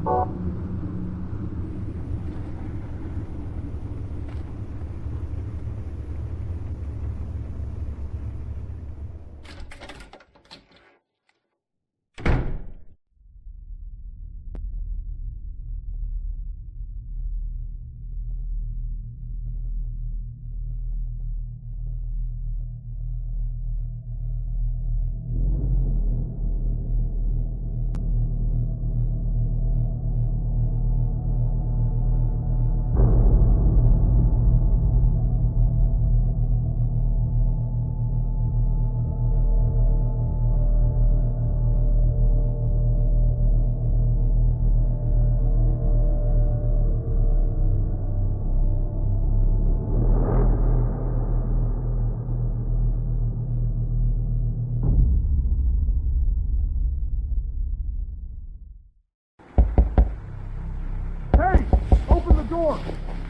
Door!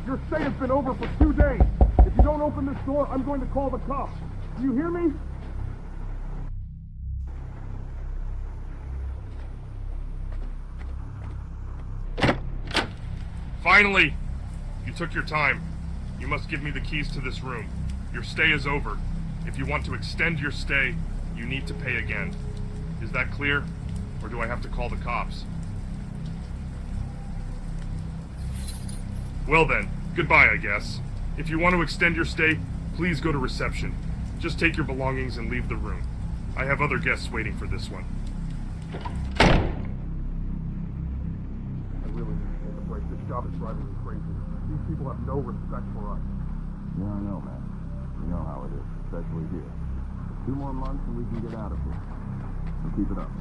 Your stay has been over for 2 days. If you don't open this door, I'm going to call the cops. Do you hear me? Finally! You took your time. You must give me the keys to this room. Your stay is over. If you want to extend your stay, you need to pay again. Is that clear? Or do I have to call the cops? Well then, goodbye, I guess. If you want to extend your stay, please go to reception. Just take your belongings and leave the room. I have other guests waiting for this one. I really need to take a break. This job is driving me crazy. These people have no respect for us. Yeah, I know, man. You know how it is, especially here. 2 more months and we can get out of here. So keep it up.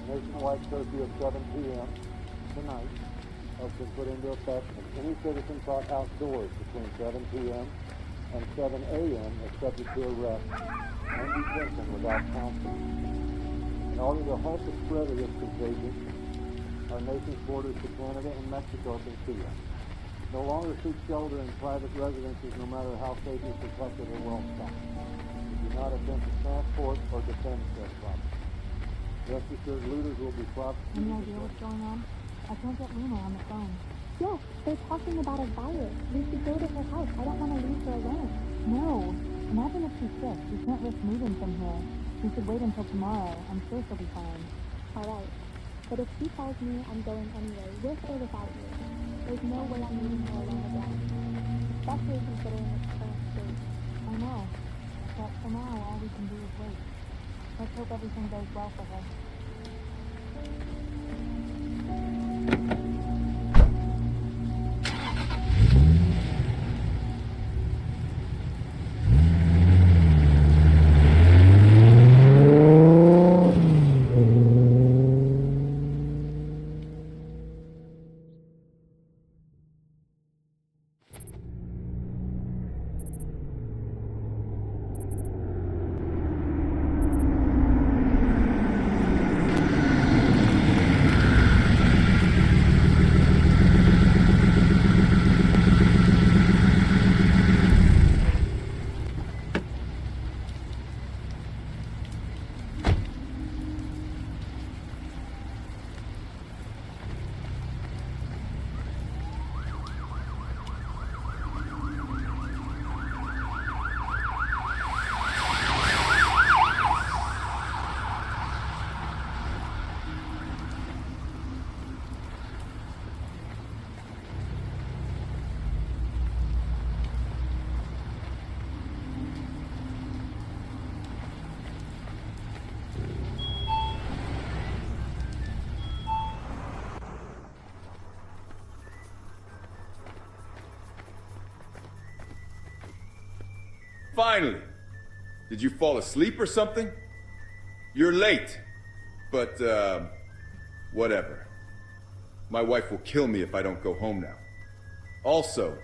Nationwide curfew of 7 p.m. tonight has been put into effect, and any citizen caught outdoors between 7 p.m. and 7 a.m. is subject to arrest and detention without counsel. In order to halt the spread of this contagion, our nation's borders to Canada and Mexico have been sealed. No longer seek shelter in private residences, no matter how safely protected or well stocked. We do not attempt to transport or defend said property. Rest assured, looters will be prosecuted. Any idea what's going on? I can't get Luna on the phone. Yes, they're talking about a virus. We should go to her house. I don't want to leave her alone. No. Imagine if she's sick. We can't risk moving from here. We should wait until tomorrow. I'm sure she'll be fine. All right. But if she tells me I'm going anyway, with or without you, there's no way I'm leaving her alone again. Especially considering its current state. I know. But for now, all we can do is wait. Let's hope everything goes well for her. Finally! Did you fall asleep or something? You're late. But, whatever. My wife will kill me if I don't go home now. Also,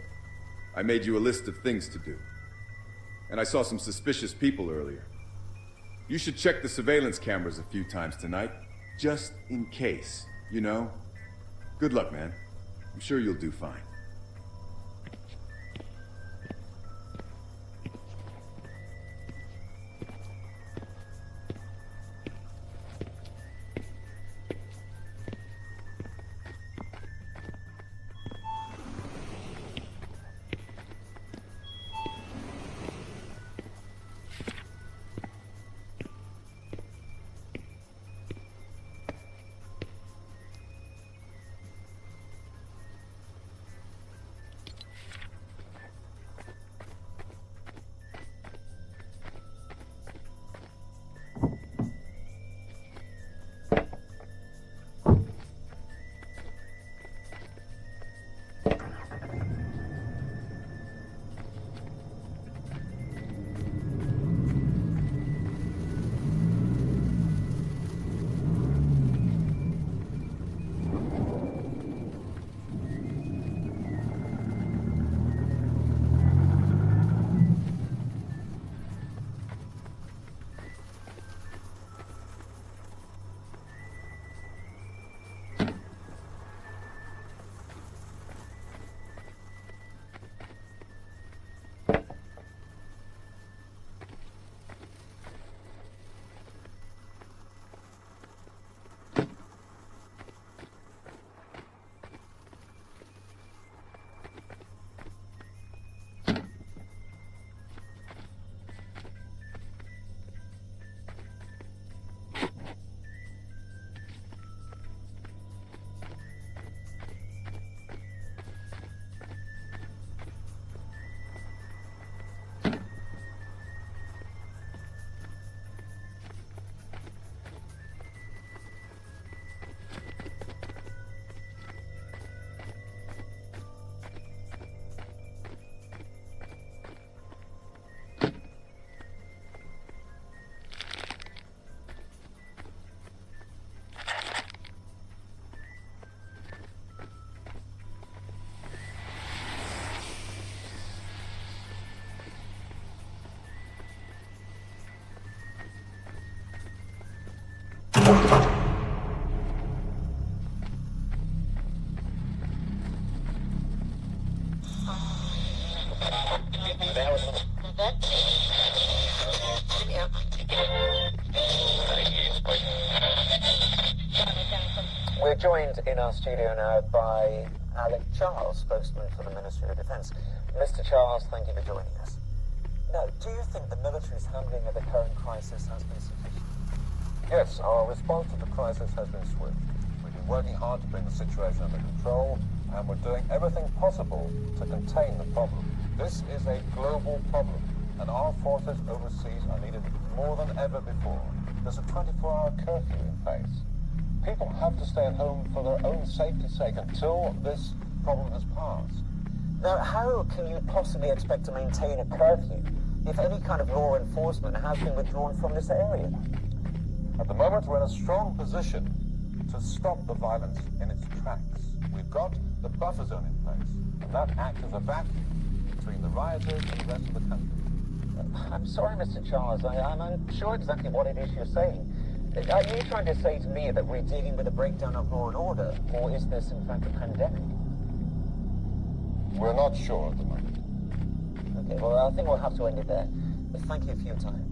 I made you a list of things to do. And I saw some suspicious people earlier. You should check the surveillance cameras a few times tonight, just in case, you know? Good luck, man. I'm sure you'll do fine. We're joined in our studio now by Alec Charles, spokesman for the Ministry of Defence. Mr. Charles, thank you for joining us. Now, do you think the military's handling of the current crisis has been sufficient? Yes, our response to the crisis has been swift. We've been working hard to bring the situation under control, and we're doing everything possible to contain the problem. This is a global problem, and our forces overseas are needed more than ever before. There's a 24-hour curfew in place. People have to stay at home for their own safety's sake until this problem has passed. Now, how can you possibly expect to maintain a curfew if any kind of law enforcement has been withdrawn from this area? At the moment, we're in a strong position to stop the violence in its tracks. We've got the buffer zone in place, and that acts as a vacuum between the rioters and the rest of the country. I'm sorry, Mr. Charles. I'm unsure exactly what it is you're saying. Are you trying to say to me that we're dealing with a breakdown of law and order, or is this in fact a pandemic? We're not sure at the moment. Okay, well, I think we'll have to end it there. But thank you for your time.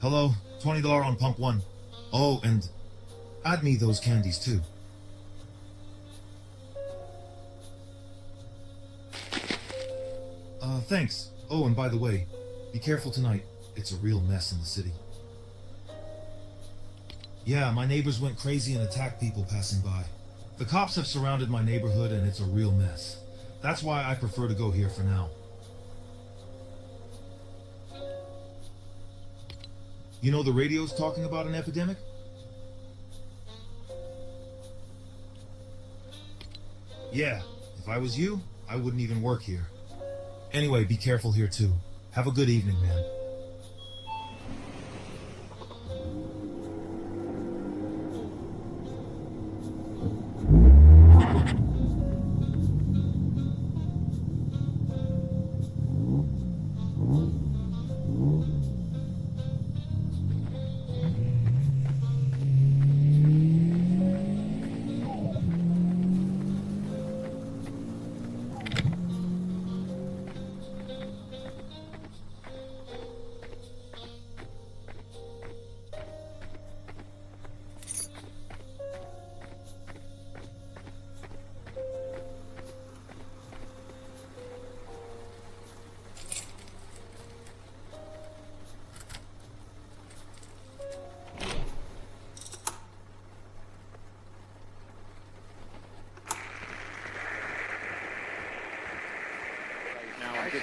Hello, $20 on pump 1. Oh, and add me those candies too. Thanks. Oh, and by the way, be careful tonight. It's a real mess in the city. Yeah, my neighbors went crazy and attacked people passing by. The cops have surrounded my neighborhood and it's a real mess. That's why I prefer to go here for now. You know the radio's talking about an epidemic? Yeah, if I was you, I wouldn't even work here. Anyway, be careful here too. Have a good evening, man.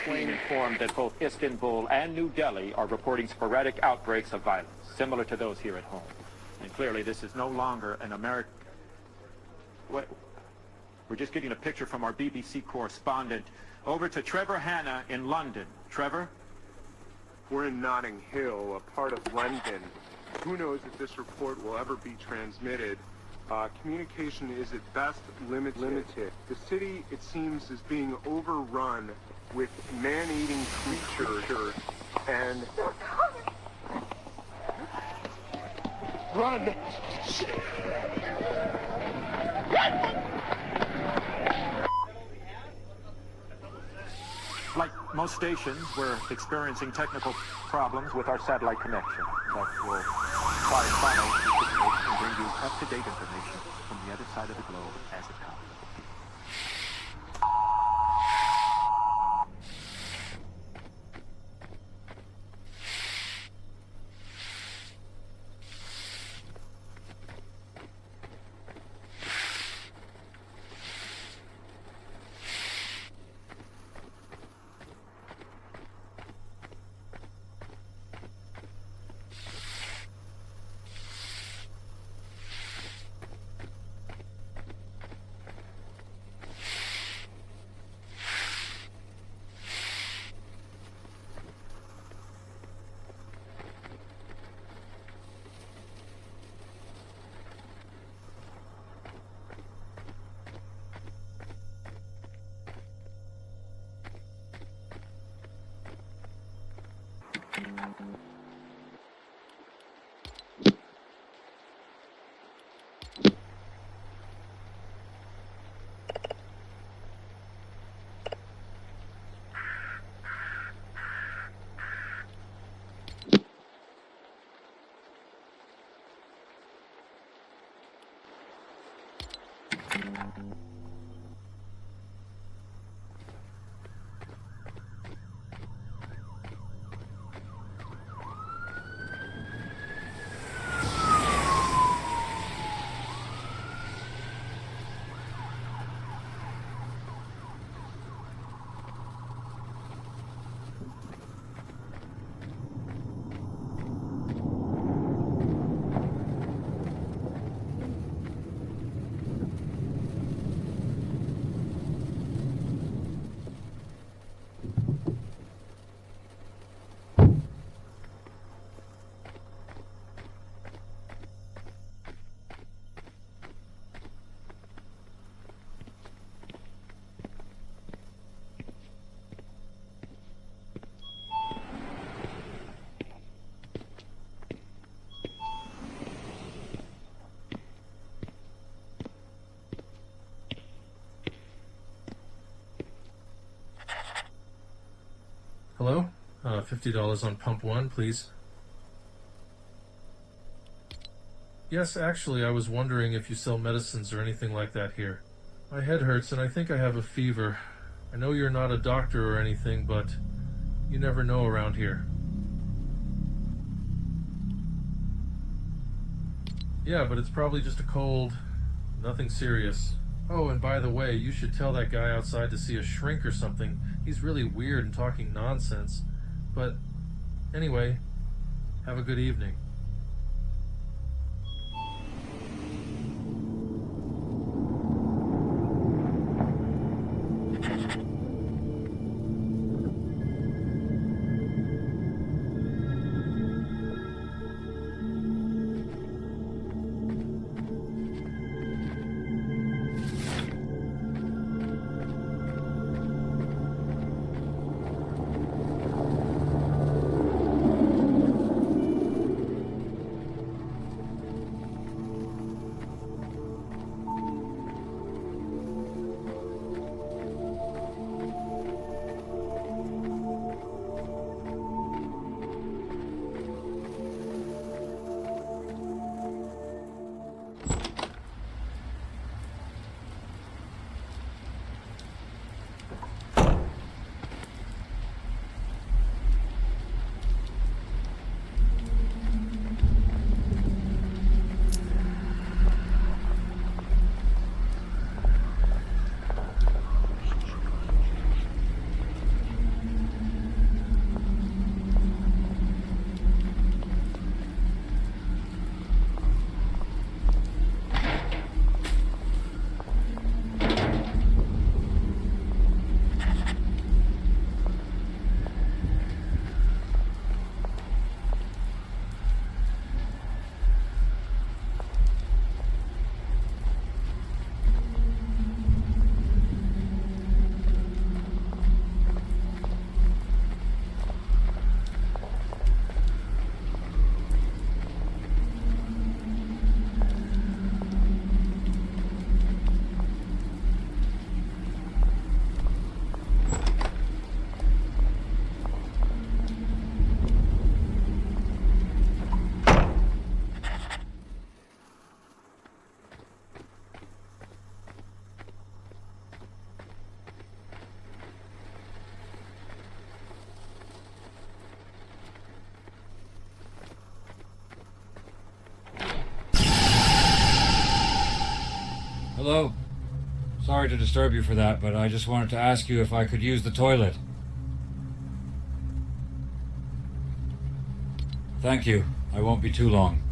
Being informed that both Istanbul and New Delhi are reporting sporadic outbreaks of violence, similar to those here at home. And clearly this is no longer an American... We're just getting a picture from our BBC correspondent. Over to Trevor Hanna in London. Trevor? We're in Notting Hill, a part of London. Who knows if this report will ever be transmitted. Communication is at best limited. The city, it seems, is being overrun with man-eating creatures and... Run! Like most stations, we're experiencing technical problems with our satellite connection. But we'll try to follow the situation and bring you up-to-date information from the other side of the globe as it comes. Hello? $50 on pump 1, please. Yes, actually, I was wondering if you sell medicines or anything like that here. My head hurts and I think I have a fever. I know you're not a doctor or anything, but you never know around here. Yeah, but it's probably just a cold. Nothing serious. Oh, and by the way, you should tell that guy outside to see a shrink or something. He's really weird and talking nonsense. But anyway, have a good evening. Hello. Sorry to disturb you for that, but I just wanted to ask you if I could use the toilet. Thank you. I won't be too long.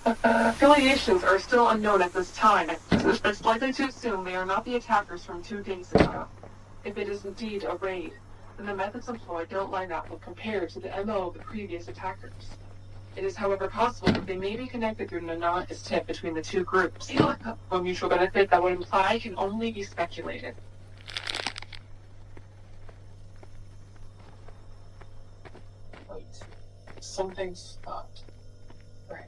Affiliations are still unknown at this time. It's likely to assume they are not the attackers from 2 days ago. If it is indeed a raid, then the methods employed don't line up when compared to the MO of the previous attackers. It is, however, possible that they may be connected through an anonymous tip between the 2 groups. A mutual benefit that would imply can only be speculated. Wait. Something stopped. Right.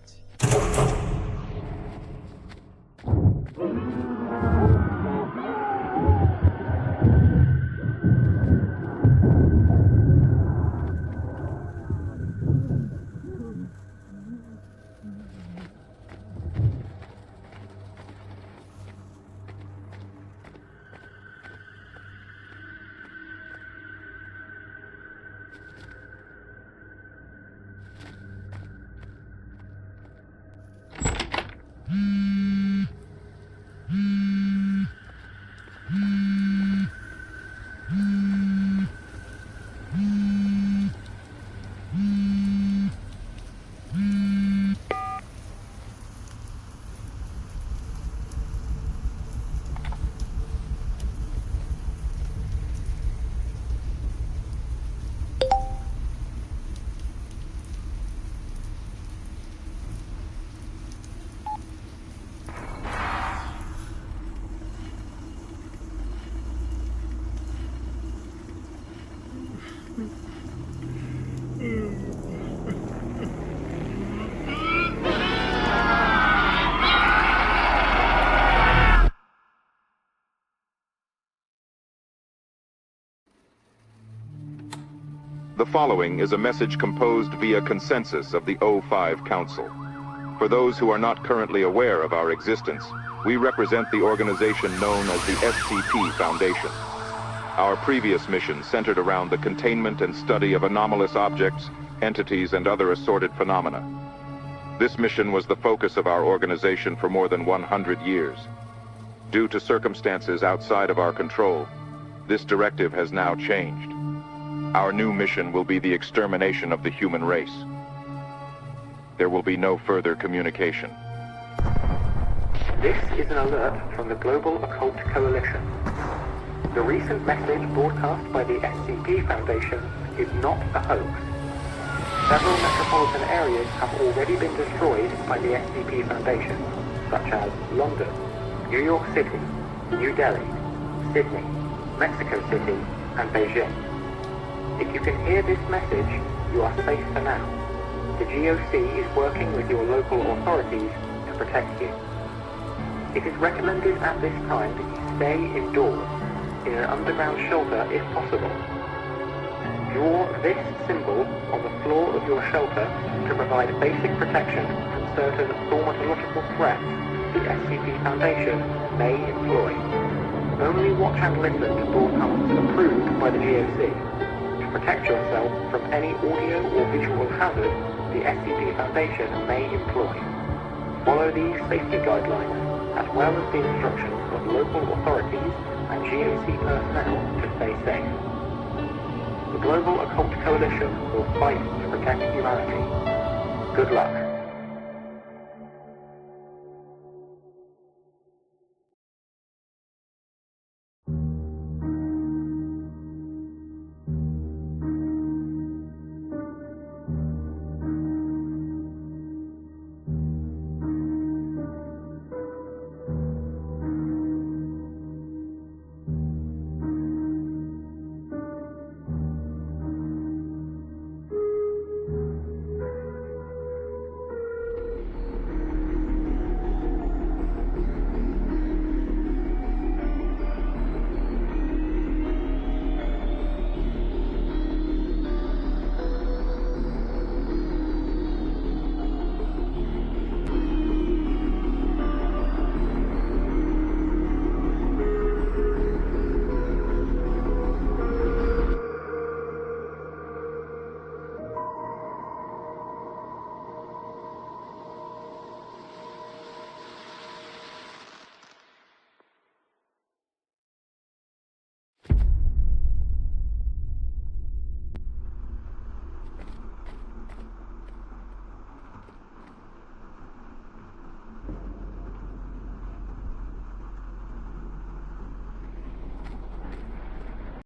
The following is a message composed via consensus of the O5 Council. For those who are not currently aware of our existence, we represent the organization known as the SCP Foundation. Our previous mission centered around the containment and study of anomalous objects, entities, and other assorted phenomena. This mission was the focus of our organization for more than 100 years. Due to circumstances outside of our control, this directive has now changed. Our new mission will be the extermination of the human race. There will be no further communication. This is an alert from the Global Occult Coalition. The recent message broadcast by the SCP Foundation is not a hoax. Several metropolitan areas have already been destroyed by the SCP Foundation, such as London, New York City, New Delhi, Sydney, Mexico City, and Beijing. If you can hear this message, you are safe for now. The GOC is working with your local authorities to protect you. It is recommended at this time that you stay indoors, in an underground shelter if possible. Draw this symbol on the floor of your shelter to provide basic protection from certain thaumatological threats the SCP Foundation may employ. Only watch and listen to broadcasts approved by the GOC. To protect yourself from any audio or visual hazard the SCP Foundation may employ. Follow these safety guidelines, as well as the instructions of local authorities and GOC personnel to stay safe. The Global Occult Coalition will fight to protect humanity. Good luck.